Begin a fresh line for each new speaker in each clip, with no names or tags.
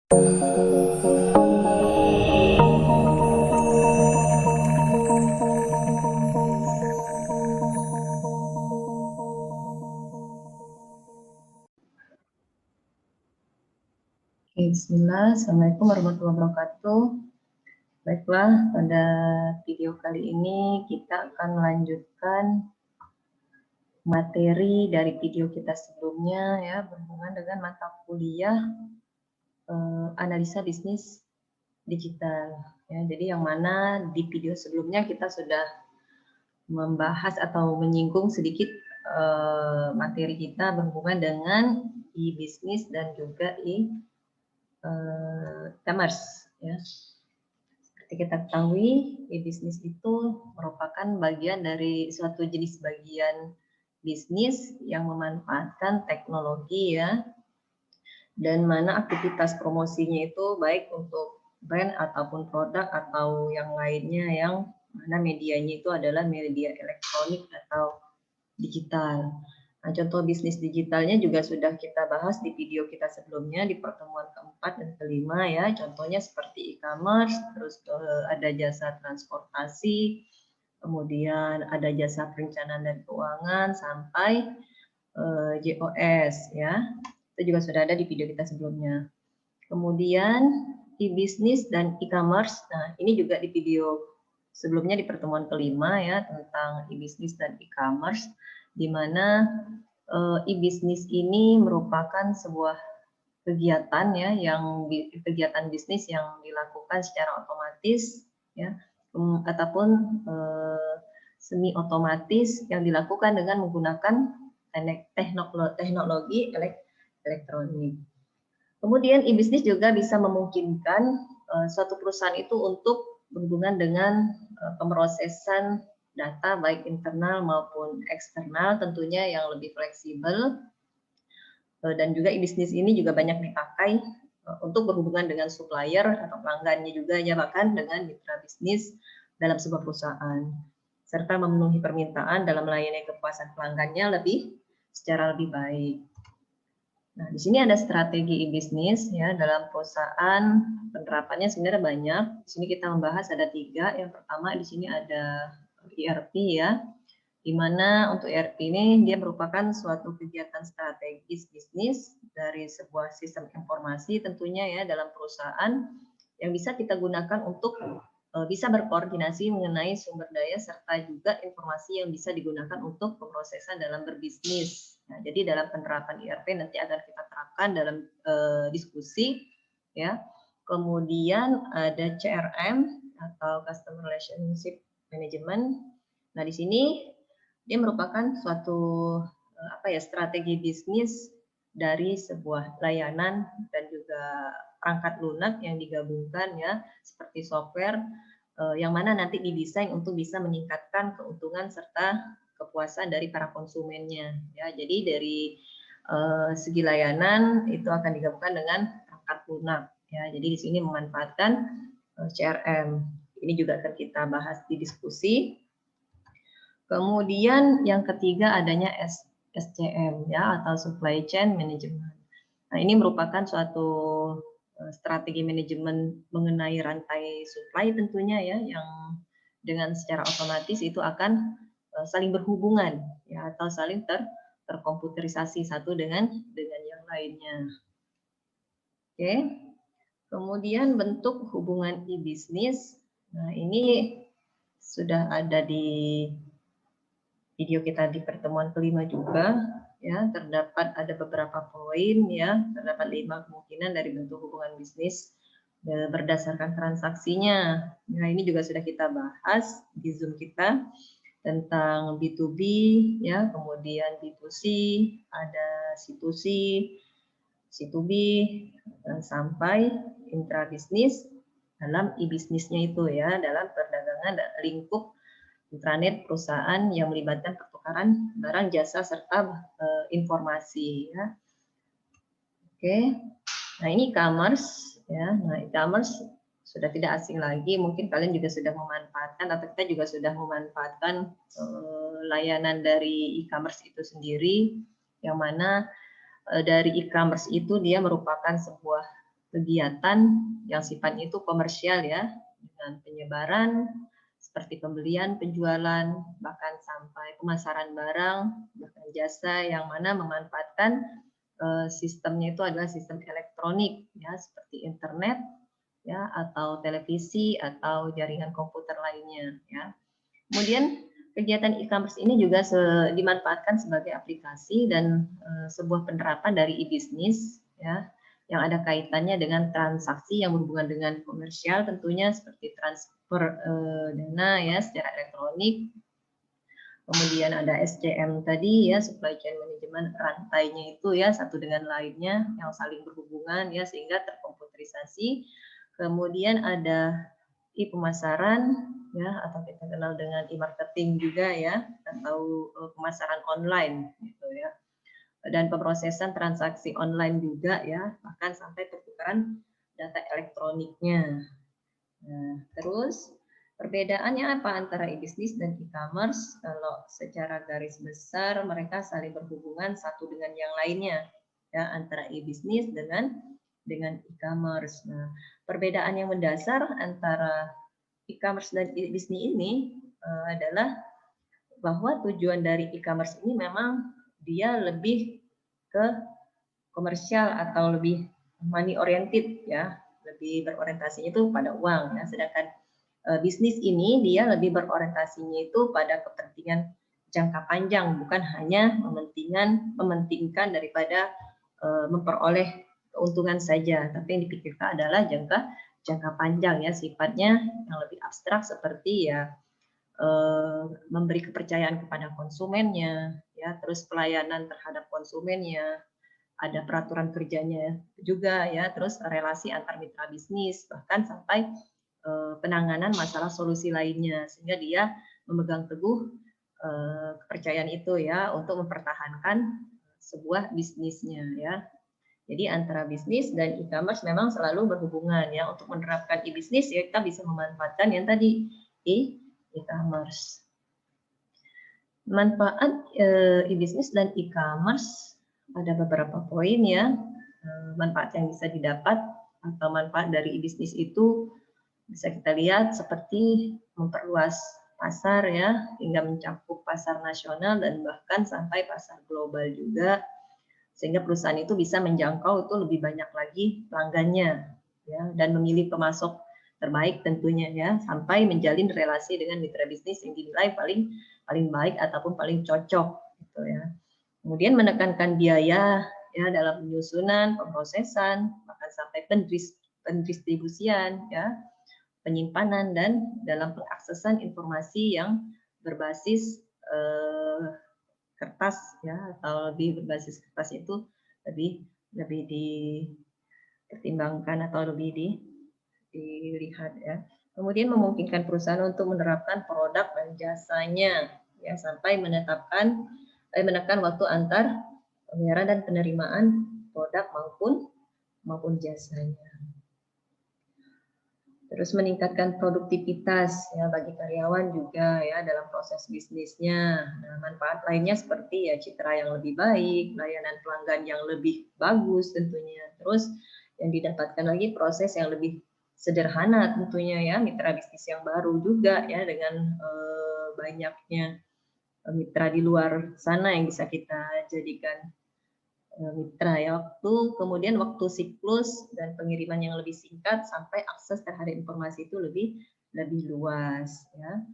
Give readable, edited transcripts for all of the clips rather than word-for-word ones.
Bismillah, Assalamualaikum warahmatullahi wabarakatuh. Baiklah, pada video kali ini kita akan melanjutkan materi dari video kita sebelumnya ya, berhubungan dengan mata kuliah analisa bisnis digital. Ya, jadi yang mana di video sebelumnya kita sudah membahas atau menyinggung sedikit materi kita berhubungan dengan e-bisnis dan juga e-commerce ya. Seperti kita ketahui, e-bisnis itu merupakan bagian dari suatu jenis bagian bisnis yang memanfaatkan teknologi ya, dan mana aktivitas promosinya itu baik untuk brand ataupun produk atau yang lainnya yang mana medianya itu adalah media elektronik atau digital. Nah, contoh bisnis digitalnya juga sudah kita bahas di video kita sebelumnya di pertemuan keempat dan kelima ya. Contohnya seperti e-commerce, terus ada jasa transportasi, kemudian ada jasa perencanaan dan keuangan sampai JOS ya. Itu juga sudah ada di video kita sebelumnya. Kemudian e-bisnis dan e-commerce. Nah, ini juga di video sebelumnya di pertemuan kelima ya tentang e-bisnis dan e-commerce, di mana e-bisnis ini merupakan sebuah kegiatan ya yang kegiatan bisnis yang dilakukan secara otomatis ya ataupun semi otomatis yang dilakukan dengan menggunakan teknologi elektronik. Kemudian e-bisnis juga bisa memungkinkan suatu perusahaan itu untuk berhubungan dengan pemrosesan data baik internal maupun eksternal tentunya yang lebih fleksibel, dan juga e-bisnis ini juga banyak dipakai untuk berhubungan dengan supplier atau pelanggannya juga ya, bahkan dengan mitra bisnis dalam sebuah perusahaan, serta memenuhi permintaan dalam melayani kepuasan pelanggannya secara lebih baik. Nah, di sini ada strategi e-bisnis ya dalam perusahaan, penerapannya sebenarnya banyak. Di sini kita membahas ada 3. Yang pertama di sini ada ERP ya, di mana untuk ERP ini dia merupakan suatu kegiatan strategis bisnis dari sebuah sistem informasi tentunya ya dalam perusahaan yang bisa kita gunakan untuk bisa berkoordinasi mengenai sumber daya serta juga informasi yang bisa digunakan untuk pemrosesan dalam berbisnis. Nah, jadi dalam penerapan ERP nanti akan kita terapkan dalam diskusi ya. Kemudian ada CRM atau Customer Relationship Management. Nah, di sini dia merupakan suatu strategi bisnis dari sebuah layanan dan juga perangkat lunak yang digabungkan ya, seperti software yang mana nanti didesain untuk bisa meningkatkan keuntungan serta kepuasan dari para konsumennya ya. Jadi dari segi layanan itu akan digabungkan dengan perangkat lunak ya. Jadi di sini memanfaatkan CRM. Ini juga akan kita bahas di diskusi. Kemudian yang ketiga adanya SCM ya atau Supply Chain Management. Nah, ini merupakan suatu strategi manajemen mengenai rantai supply tentunya ya, yang dengan secara otomatis itu akan saling berhubungan ya atau saling terkomputerisasi satu dengan yang lainnya. Oke. Kemudian bentuk hubungan e-bisnis. Nah, ini sudah ada di video kita di pertemuan kelima juga ya, terdapat ada beberapa poin ya, terdapat 5 kemungkinan dari bentuk hubungan bisnis berdasarkan transaksinya. Nah, ini juga sudah kita bahas di Zoom kita tentang B2B ya, kemudian B2C, ada C2C, C2B, dan sampai intrabisnis dalam e-bisnisnya itu ya, dalam perdagangan lingkup intranet perusahaan yang melibatkan pertukaran barang, jasa, serta informasi ya. Oke. Nah, ini e-commerce ya. Nah, e-commerce sudah tidak asing lagi, mungkin kalian juga sudah memanfaatkan atau kita juga sudah memanfaatkan layanan dari e-commerce itu sendiri, yang mana dari e-commerce itu dia merupakan sebuah kegiatan yang sifatnya itu komersial ya, dengan penyebaran seperti pembelian, penjualan, bahkan sampai pemasaran barang, bahkan jasa yang mana memanfaatkan sistemnya itu adalah sistem elektronik ya, seperti internet ya, atau televisi atau jaringan komputer lainnya ya. Kemudian kegiatan e-commerce ini juga dimanfaatkan sebagai aplikasi dan sebuah penerapan dari e-bisnis ya, yang ada kaitannya dengan transaksi yang berhubungan dengan komersial tentunya, seperti transfer dana ya secara elektronik. Kemudian ada SCM tadi ya, supply chain management, rantainya itu ya satu dengan lainnya yang saling berhubungan ya sehingga terkomputerisasi. Kemudian ada e-pemasaran ya, atau kita kenal dengan e-marketing juga ya, atau pemasaran online gitu ya. Dan pemrosesan transaksi online juga ya, bahkan sampai pertukaran data elektroniknya. Nah, terus perbedaannya apa antara e-bisnis dan e-commerce? Kalau secara garis besar mereka saling berhubungan satu dengan yang lainnya ya, antara e-bisnis dengan e-commerce. Nah, perbedaan yang mendasar antara e-commerce dan e-bisnis ini adalah bahwa tujuan dari e-commerce ini memang dia lebih ke komersial atau lebih money oriented ya, lebih berorientasinya itu pada uang ya, sedangkan bisnis ini dia lebih berorientasinya itu pada kepentingan jangka panjang, bukan hanya mementingkan daripada memperoleh keuntungan saja, tapi yang dipikirkan adalah jangka panjang ya, sifatnya yang lebih abstrak seperti ya memberi kepercayaan kepada konsumennya ya, terus pelayanan terhadap konsumennya, ada peraturan kerjanya juga ya, terus relasi antar mitra bisnis, bahkan sampai penanganan masalah solusi lainnya, sehingga dia memegang teguh kepercayaan itu ya untuk mempertahankan sebuah bisnisnya ya. Jadi antara bisnis dan e-commerce memang selalu berhubungan ya. Untuk menerapkan e-bisnis ya kita bisa memanfaatkan yang tadi e-commerce. Manfaat e-bisnis dan e-commerce ada beberapa poin ya. Manfaat yang bisa didapat atau manfaat dari e-bisnis itu bisa kita lihat seperti memperluas pasar ya, hingga mencakup pasar nasional dan bahkan sampai pasar global juga, sehingga perusahaan itu bisa menjangkau itu lebih banyak lagi pelanggannya ya, dan memilih pemasok terbaik tentunya ya, sampai menjalin relasi dengan mitra bisnis yang dinilai paling baik ataupun paling cocok gitu ya. Kemudian menekankan biaya ya dalam penyusunan, pemrosesan, bahkan sampai pendistribusian ya, penyimpanan, dan dalam pengaksesan informasi yang berbasis kertas ya, atau lebih berbasis kertas itu lebih dipertimbangkan atau lebih dilihat ya. Kemudian memungkinkan perusahaan untuk menerapkan produk dan jasanya ya, sampai menekan waktu antar pembayaran dan penerimaan produk maupun jasanya. Terus meningkatkan produktivitas ya bagi karyawan juga ya dalam proses bisnisnya. Nah, manfaat lainnya seperti ya citra yang lebih baik, layanan pelanggan yang lebih bagus tentunya. Terus yang didapatkan lagi proses yang lebih sederhana tentunya ya, mitra bisnis yang baru juga ya, dengan banyaknya mitra di luar sana yang bisa kita jadikan mitra ya, kemudian waktu siklus dan pengiriman yang lebih singkat, sampai akses terhadap informasi itu lebih luas ya.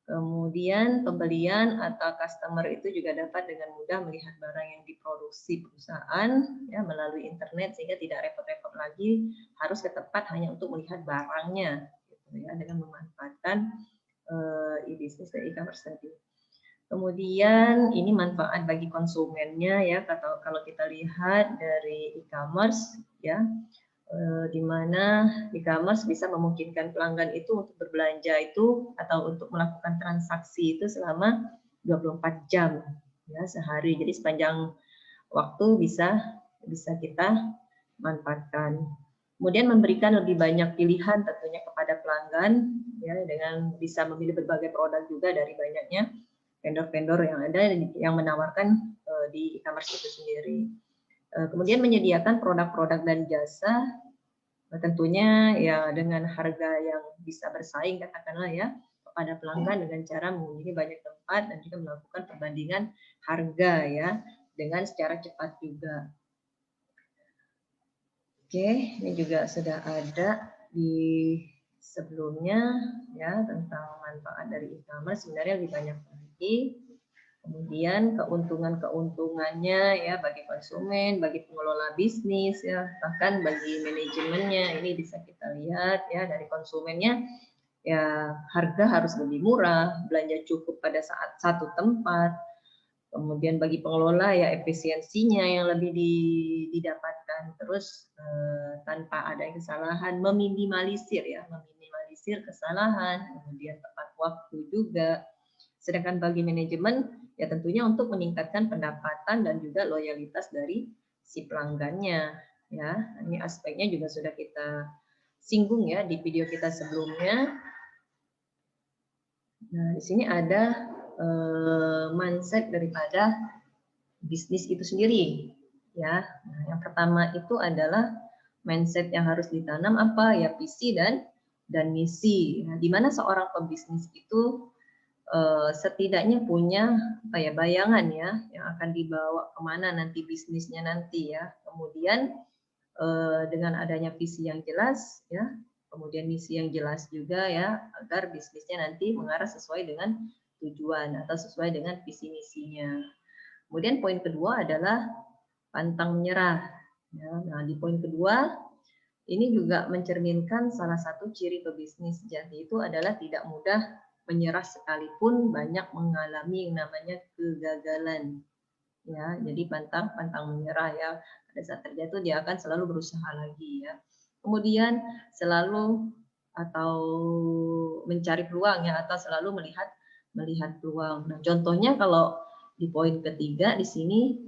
Kemudian pembelian atau customer itu juga dapat dengan mudah melihat barang yang diproduksi perusahaan ya melalui internet, sehingga tidak repot-repot lagi harus ke tempat hanya untuk melihat barangnya gitu ya, dengan memanfaatkan e-bisnis dan e-commerce tadi. Kemudian ini manfaat bagi konsumennya ya, kalau kita lihat dari e-commerce ya, di mana e-commerce bisa memungkinkan pelanggan itu untuk berbelanja itu atau untuk melakukan transaksi itu selama 24 jam ya sehari. Jadi sepanjang waktu bisa kita manfaatkan. Kemudian memberikan lebih banyak pilihan tentunya kepada pelanggan ya, dengan bisa memilih berbagai produk juga dari banyaknya vendor-vendor yang ada yang menawarkan di e-commerce itu sendiri. Kemudian menyediakan produk-produk dan jasa Tentunya ya dengan harga yang bisa bersaing katakanlah ya kepada pelanggan dengan cara mengunjungi banyak tempat dan juga melakukan perbandingan harga ya dengan secara cepat juga. Oke, ini juga sudah ada di sebelumnya ya tentang manfaat dari e-commerce, sebenarnya lebih banyak lagi. Kemudian keuntungan-keuntungannya ya bagi konsumen, bagi pengelola bisnis ya, bahkan bagi manajemennya ini bisa kita lihat ya dari konsumennya ya harga harus lebih murah, belanja cukup pada saat satu tempat. Kemudian bagi pengelola ya efisiensinya yang lebih didapatkan, terus tanpa ada kesalahan, meminimalisir kesalahan, kemudian tepat waktu juga. Sedangkan bagi manajemen ya tentunya untuk meningkatkan pendapatan dan juga loyalitas dari si pelanggannya ya. Ini aspeknya juga sudah kita singgung ya di video kita sebelumnya. Nah, di sini ada mindset daripada bisnis itu sendiri ya. Nah, yang pertama itu adalah mindset yang harus ditanam apa ya, visi dan misi. Nah, di mana seorang pebisnis itu setidaknya punya apa ya bayangan ya yang akan dibawa kemana nanti bisnisnya nanti ya. Kemudian dengan adanya visi yang jelas ya, kemudian misi yang jelas juga ya agar bisnisnya nanti mengarah sesuai dengan tujuan atau sesuai dengan visi misinya. Kemudian poin kedua adalah pantang menyerah. Ya, nah di poin kedua ini juga mencerminkan salah satu ciri pebisnis sejati itu adalah tidak mudah menyerah sekalipun banyak mengalami yang namanya kegagalan. Ya, jadi pantang menyerah ya. Pada saat terjatuh dia akan selalu berusaha lagi ya. Kemudian selalu atau mencari peluang ya atau selalu melihat peluang. Nah, contohnya kalau di poin ketiga di sini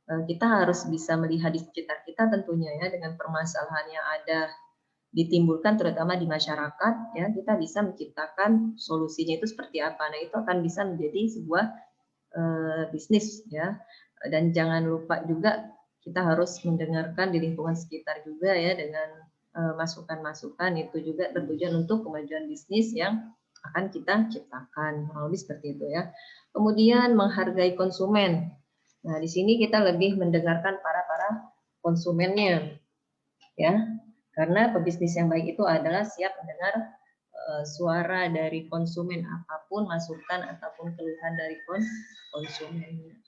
kita harus bisa melihat di sekitar kita tentunya ya dengan permasalahan yang ada ditimbulkan terutama di masyarakat ya kita bisa menciptakan solusinya itu seperti apa. Nah, itu akan bisa menjadi sebuah bisnis ya. Dan jangan lupa juga kita harus mendengarkan di lingkungan sekitar juga ya dengan masukan-masukan itu juga bertujuan untuk kemajuan bisnis yang akan kita ciptakan. Lebih seperti itu ya. Kemudian menghargai konsumen. Nah, di sini kita lebih mendengarkan para konsumennya ya. Karena pebisnis yang baik itu adalah siap mendengar suara dari konsumen apapun masukan ataupun keluhan dari konsumennya.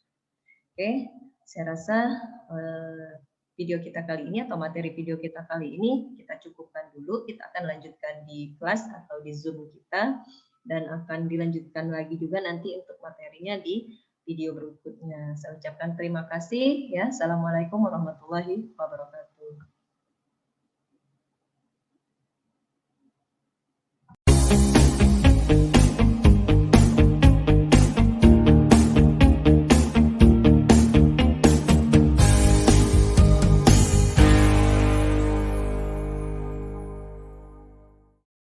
Oke, saya rasa video kita kali ini atau materi video kita kali ini kita cukupkan dulu. Kita akan lanjutkan di kelas atau di Zoom kita dan akan dilanjutkan lagi juga nanti untuk materinya di video berikutnya. Saya ucapkan terima kasih ya. Assalamualaikum warahmatullahi wabarakatuh.